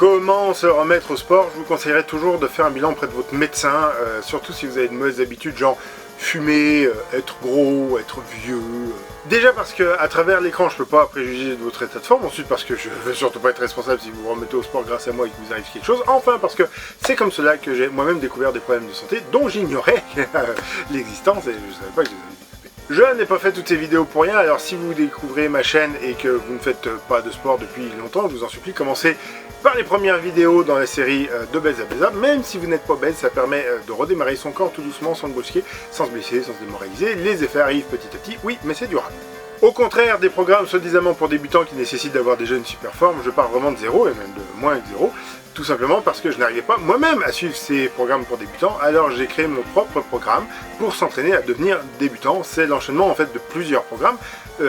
Comment se remettre au sport? Je vous conseillerais toujours de faire un bilan auprès de votre médecin, surtout si vous avez de mauvaises habitudes, genre fumer, être gros, être vieux. Déjà parce que à travers l'écran je peux pas préjuger de votre état de forme, ensuite parce que je veux surtout pas être responsable si vous vous remettez au sport grâce à moi et qu'il vous arrive quelque chose, enfin parce que c'est comme cela que j'ai moi-même découvert des problèmes de santé dont j'ignorais l'existence et je savais pas que je les avais. Je n'ai pas fait toutes ces vidéos pour rien, alors si vous découvrez ma chaîne et que vous ne faites pas de sport depuis longtemps, je vous en supplie, commencez par les premières vidéos dans la série de Baise à Baisa. Même si vous n'êtes pas baise, ça permet de redémarrer son corps tout doucement, sans le brusquer, sans se blesser, sans se démoraliser. Les effets arrivent petit à petit, oui, mais c'est durable. Au contraire des programmes soi-disant pour débutants qui nécessitent d'avoir déjà une super forme, je pars vraiment de zéro, et même de moins que zéro, tout simplement parce que je n'arrivais pas moi-même à suivre ces programmes pour débutants, alors j'ai créé mon propre programme pour s'entraîner à devenir débutant. C'est l'enchaînement en fait de plusieurs programmes,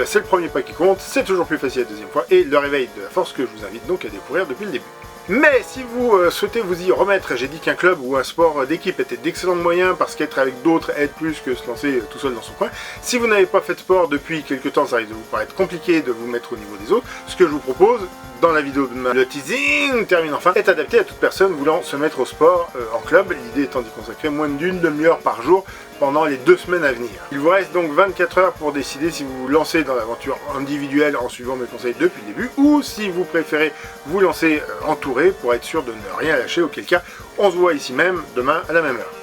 c'est le premier pas qui compte, c'est toujours plus facile la deuxième fois, et le réveil de la force que je vous invite donc à découvrir depuis le début. Mais si vous souhaitez vous y remettre, j'ai dit qu'un club ou un sport d'équipe était d'excellents moyens parce qu'être avec d'autres aide plus que se lancer tout seul dans son coin. Si vous n'avez pas fait de sport depuis quelques temps, ça risque de vous paraître compliqué de vous mettre au niveau des autres. Ce que je vous propose dans la vidéo de le teasing termine enfin est adapté à toute personne voulant se mettre au sport en club, l'idée étant d'y consacrer moins d'une demi-heure par jour pendant les 2 semaines à venir. Il vous reste donc 24 heures pour décider si vous vous lancez dans l'aventure individuelle en suivant mes conseils depuis le début ou si vous préférez vous lancer entouré pour être sûr de ne rien lâcher, auquel cas on se voit ici même demain à la même heure.